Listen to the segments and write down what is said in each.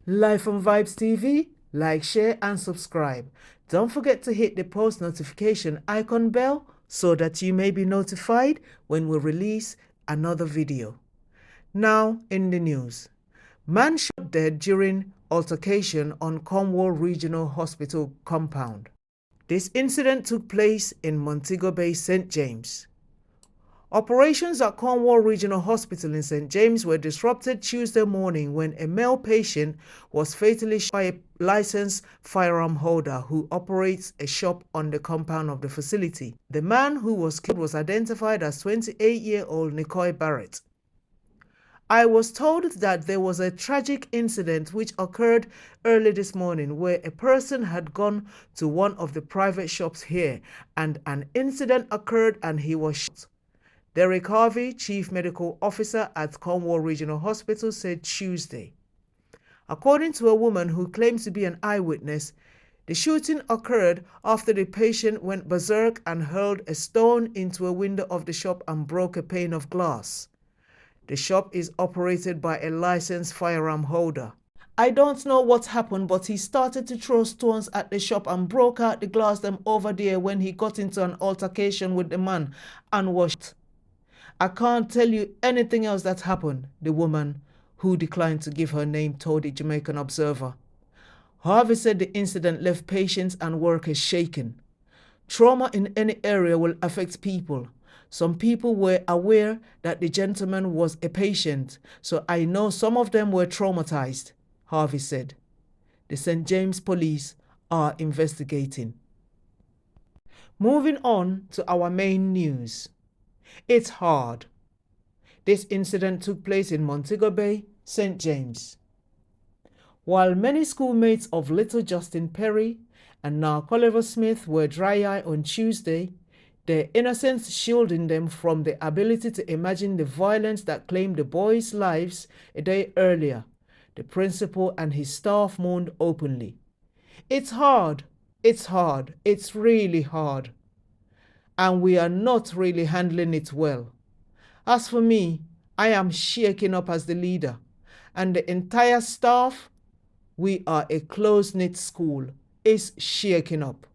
Life on Vibes TV, like, share and subscribe. Don't forget to hit the post notification icon bell so that you may be notified when we release another video. Now in the news. Man shot dead during altercation on Cornwall Regional Hospital compound. This incident took place in Montego Bay, St. James. Operations at Cornwall Regional Hospital in St. James were disrupted Tuesday morning when a male patient was fatally shot by a licensed firearm holder who operates a shop on the compound of the facility. The man who was killed was identified as 28-year-old Nicoy Barrett. I was told that there was a tragic incident which occurred early this morning where a person had gone to one of the private shops here and an incident occurred and he was shot. Derek Harvey, Chief Medical Officer at Cornwall Regional Hospital, said Tuesday. According to a woman who claims to be an eyewitness, the shooting occurred after the patient went berserk and hurled a stone into a window of the shop and broke a pane of glass. The shop is operated by a licensed firearm holder. I don't know what happened, but he started to throw stones at the shop and broke out the glass them over there when he got into an altercation with the man and was shot. I can't tell you anything else that happened, the woman, who declined to give her name, told the Jamaican Observer. Harvey said the incident left patients and workers shaken. Trauma in any area will affect people. Some people were aware that the gentleman was a patient, so I know some of them were traumatized, Harvey said. The St. James Police are investigating. Moving on to our main news. It's hard. This incident took place in Montego Bay, St. James. While many schoolmates of little Justin Perry and now Oliver Smith were dry-eyed on Tuesday, their innocence shielding them from the ability to imagine the violence that claimed the boys' lives a day earlier, the principal and his staff mourned openly. It's hard. It's really hard. And we are not really handling it well. As for me, I am shaking up as the leader, and the entire staff, we are a close-knit school, is shaking up.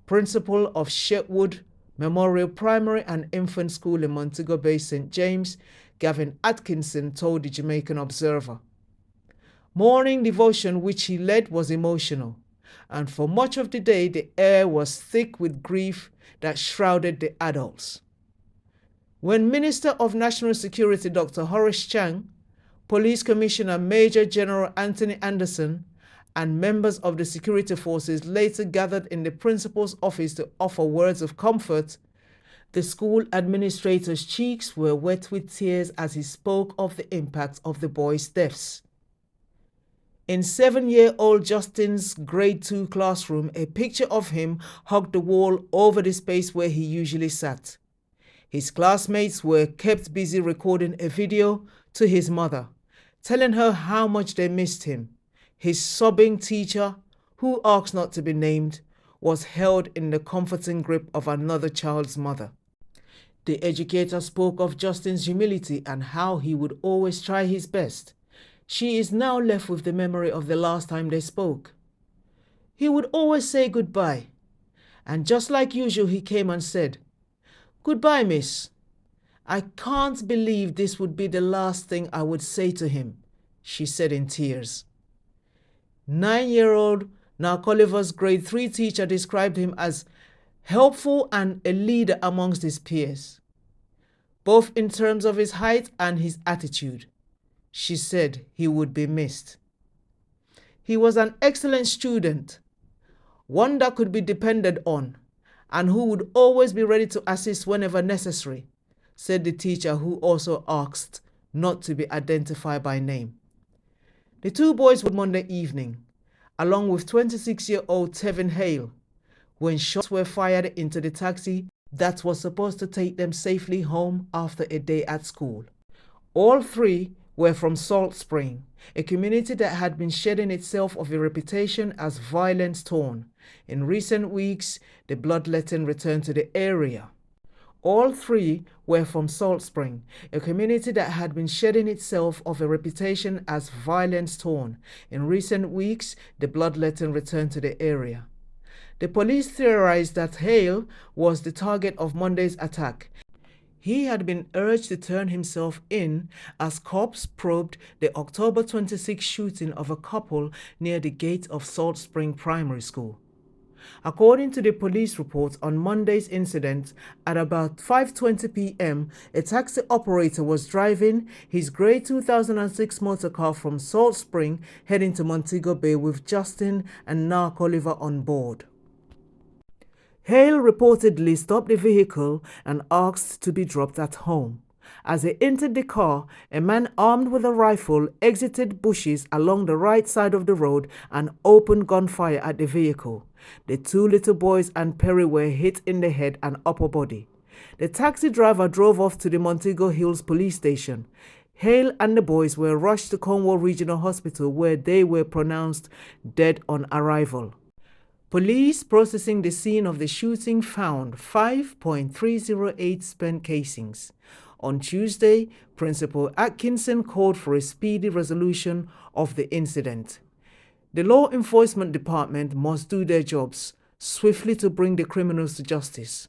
Principal of Shetwood Memorial Primary and Infant School in Montego Bay, St. James, Gavin Atkinson, told the Jamaican Observer. Morning devotion which he led was emotional, and for much of the day the air was thick with grief that shrouded the adults. When Minister of National Security Dr. Horace Chang, Police Commissioner Major General Anthony Anderson, and members of the security forces later gathered in the principal's office to offer words of comfort, the school administrator's cheeks were wet with tears as he spoke of the impact of the boys' deaths. In 7-year-old Justin's grade 2 classroom, a picture of him hugged the wall over the space where he usually sat. His classmates were kept busy recording a video to his mother, telling her how much they missed him. His sobbing teacher, who asked not to be named, was held in the comforting grip of another child's mother. The educator spoke of Justin's humility and how he would always try his best. She is now left with the memory of the last time they spoke. He would always say goodbye, and just like usual he came and said, "Goodbye, miss. I can't believe this would be the last thing I would say to him," she said in tears. 9-year-old Narcoliver's grade 3 teacher described him as helpful and a leader amongst his peers, both in terms of his height and his attitude. She said he would be missed. He was an excellent student, one that could be depended on, and who would always be ready to assist whenever necessary, said the teacher, who also asked not to be identified by name. The two boys were Monday evening, along with 26-year-old Tevin Hale, when shots were fired into the taxi that was supposed to take them safely home after a day at school. All three were from Salt Spring, a community that had been shedding itself of a reputation as violence-torn. In recent weeks, the bloodletting returned to the area. All three were from Salt Spring, a community that had been shedding itself of a reputation as violence-torn. In recent weeks, the bloodletting returned to the area. The police theorized that Hale was the target of Monday's attack. He had been urged to turn himself in as cops probed the October 26 shooting of a couple near the gate of Salt Spring Primary School. According to the police report on Monday's incident, at about 5:20 p.m., a taxi operator was driving his grey 2006 motor car from Salt Spring heading to Montego Bay with Justin and Nark Oliver on board. Hale reportedly stopped the vehicle and asked to be dropped at home. As he entered the car, a man armed with a rifle exited bushes along the right side of the road and opened gunfire at the vehicle. The two little boys and Perry were hit in the head and upper body. The taxi driver drove off to the Montego Hills police station. Hale and the boys were rushed to Cornwall Regional Hospital where they were pronounced dead on arrival. Police processing the scene of the shooting found 5.308 spent casings. On Tuesday, Principal Atkinson called for a speedy resolution of the incident. The law enforcement department must do their jobs swiftly to bring the criminals to justice.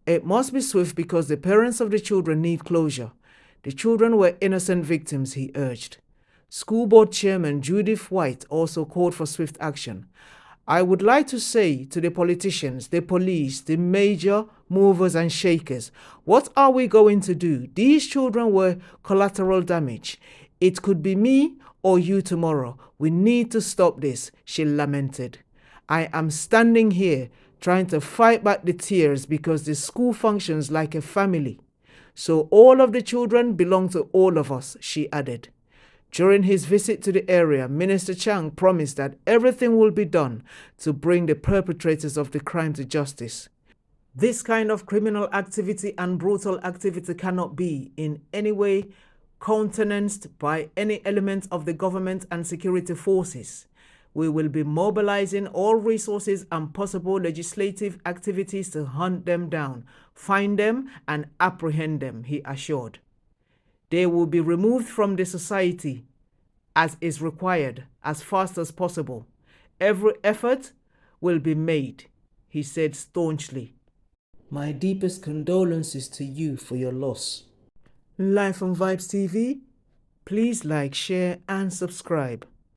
It must be swift because the parents of the children need closure. The children were innocent victims, he urged. School Board Chairman Judith White also called for swift action. I would like to say to the politicians, the police, the major movers and shakers, what are we going to do? These children were collateral damage. It could be me or you tomorrow. We need to stop this, she lamented. I am standing here trying to fight back the tears because the school functions like a family. So all of the children belong to all of us, she added. During his visit to the area, Minister Chang promised that everything will be done to bring the perpetrators of the crime to justice. This kind of criminal activity and brutal activity cannot be in any way countenanced by any element of the government and security forces. We will be mobilizing all resources and possible legislative activities to hunt them down, find them, and apprehend them, he assured. They will be removed from the society as is required as fast as possible. Every effort will be made, he said staunchly. My deepest condolences to you for your loss. Live on Vibes TV, please like, share, and subscribe.